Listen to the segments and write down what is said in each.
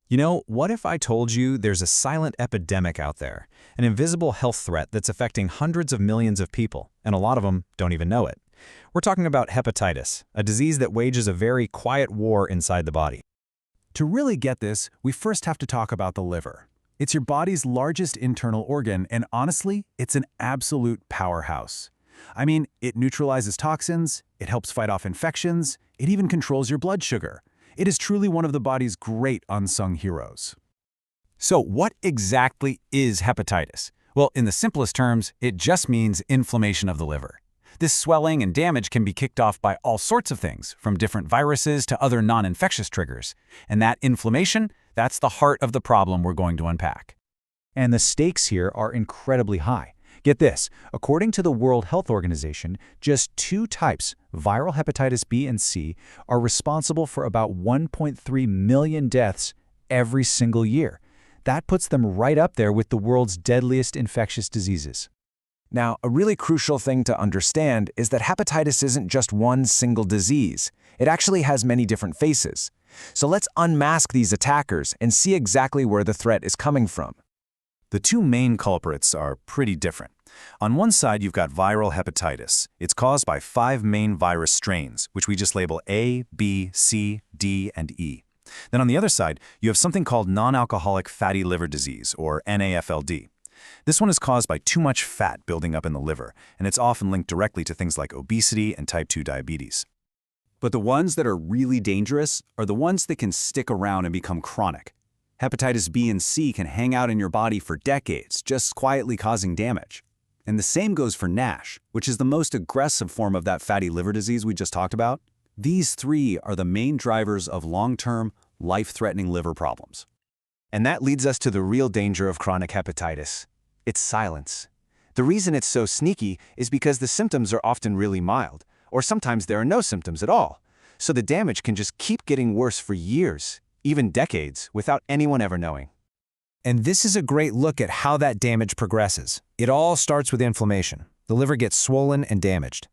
What if I told you there's a silent epidemic out there, an invisible health threat that's affecting hundreds of millions of people, and a lot of them don't even know it? We're talking about hepatitis, a disease that wages a very quiet war inside the body. To really get this, we first have to talk about the liver. It's your body's largest internal organ, and honestly, it's an absolute powerhouse. It neutralizes toxins, it helps fight off infections, it even controls your blood sugar. It is truly one of the body's great unsung heroes. So what exactly is hepatitis? Well, in the simplest terms, it just means inflammation of the liver. This swelling and damage can be kicked off by all sorts of things, from different viruses to other non-infectious triggers. And that inflammation, that's the heart of the problem we're going to unpack. And the stakes here are incredibly high. Get this, according to the World Health Organization, just two types, viral hepatitis B and C, are responsible for about 1.3 million deaths every single year. That puts them right up there with the world's deadliest infectious diseases. Now, a really crucial thing to understand is that hepatitis isn't just one single disease. It actually has many different faces. So let's unmask these attackers and see exactly where the threat is coming from. The two main culprits are pretty different. On one side, you've got viral hepatitis. It's caused by 5 main virus strains, which we just label A, B, C, D, and E. Then on the other side, you have something called non-alcoholic fatty liver disease, or NAFLD. This one is caused by too much fat building up in the liver, and it's often linked directly to things like obesity and type 2 diabetes. But the ones that are really dangerous are the ones that can stick around and become chronic. Hepatitis B and C can hang out in your body for decades, just quietly causing damage. And the same goes for NASH, which is the most aggressive form of that fatty liver disease we just talked about. These three are the main drivers of long-term, life-threatening liver problems. And that leads us to the real danger of chronic hepatitis. It's silence. The reason it's so sneaky is because the symptoms are often really mild, or sometimes there are no symptoms at all. So the damage can just keep getting worse for years, even decades, without anyone ever knowing. And this is a great look at how that damage progresses. It all starts with inflammation. The liver gets swollen and damaged.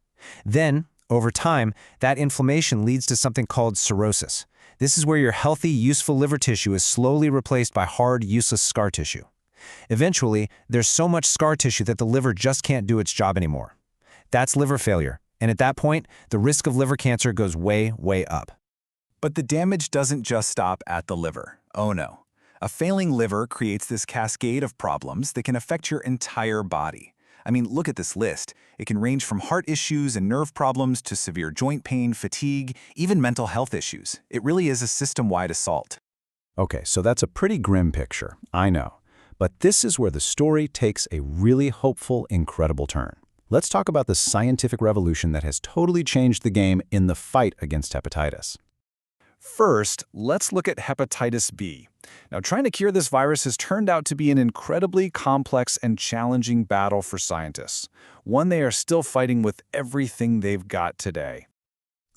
Then, over time, that inflammation leads to something called cirrhosis. This is where your healthy, useful liver tissue is slowly replaced by hard, useless scar tissue. Eventually, there's so much scar tissue that the liver just can't do its job anymore. That's liver failure, and at that point, the risk of liver cancer goes way, way up. But the damage doesn't just stop at the liver. Oh no. A failing liver creates this cascade of problems that can affect your entire body. Look at this list. It can range from heart issues and nerve problems to severe joint pain, fatigue, even mental health issues. It really is a system-wide assault. Okay, so that's a pretty grim picture, I know. But this is where the story takes a really hopeful, incredible turn. Let's talk about the scientific revolution that has totally changed the game in the fight against hepatitis. First, let's look at hepatitis B. Now, trying to cure this virus has turned out to be an incredibly complex and challenging battle for scientists, one they are still fighting with everything they've got today.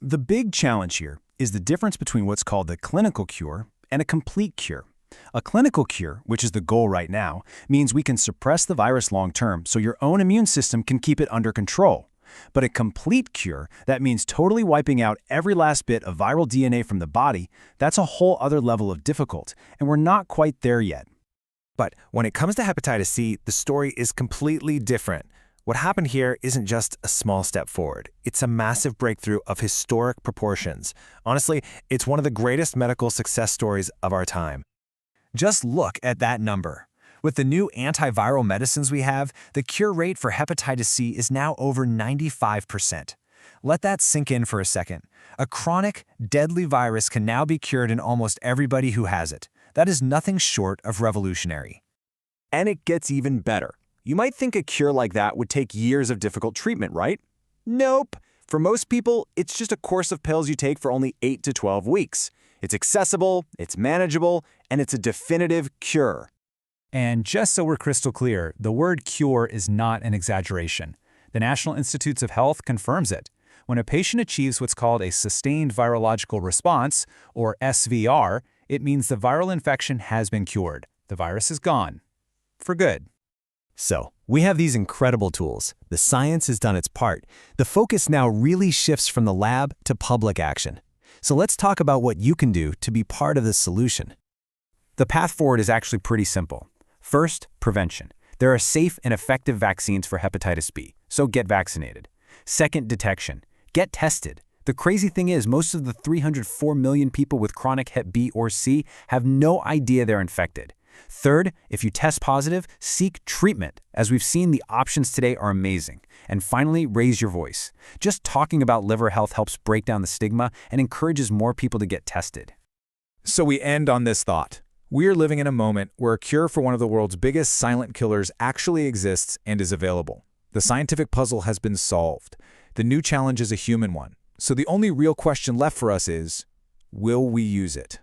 The big challenge here is the difference between what's called the clinical cure and a complete cure. A clinical cure, which is the goal right now, means we can suppress the virus long-term so your own immune system can keep it under control. But a complete cure, that means totally wiping out every last bit of viral DNA from the body, that's a whole other level of difficult, and we're not quite there yet. But when it comes to hepatitis C, the story is completely different. What happened here isn't just a small step forward. It's a massive breakthrough of historic proportions. Honestly, it's one of the greatest medical success stories of our time. Just look at that number. With the new antiviral medicines we have, the cure rate for hepatitis C is now over 95%. Let that sink in for a second. A chronic, deadly virus can now be cured in almost everybody who has it. That is nothing short of revolutionary. And it gets even better. You might think a cure like that would take years of difficult treatment, right? Nope. For most people, it's just a course of pills you take for only 8 to 12 weeks. It's accessible, it's manageable, and it's a definitive cure. And just so we're crystal clear, the word cure is not an exaggeration. The National Institutes of Health confirms it. When a patient achieves what's called a sustained virological response, or SVR, it means the viral infection has been cured. The virus is gone. For good. So, we have these incredible tools. The science has done its part. The focus now really shifts from the lab to public action. So let's talk about what you can do to be part of the solution. The path forward is actually pretty simple. First, prevention. There are safe and effective vaccines for hepatitis B, so get vaccinated. Second, detection. Get tested. The crazy thing is, most of the 304 million people with chronic Hep B or C have no idea they're infected. Third, if you test positive, seek treatment. As we've seen, the options today are amazing. And finally, raise your voice. Just talking about liver health helps break down the stigma and encourages more people to get tested. So we end on this thought. We are living in a moment where a cure for one of the world's biggest silent killers actually exists and is available. The scientific puzzle has been solved. The new challenge is a human one. So the only real question left for us is, will we use it?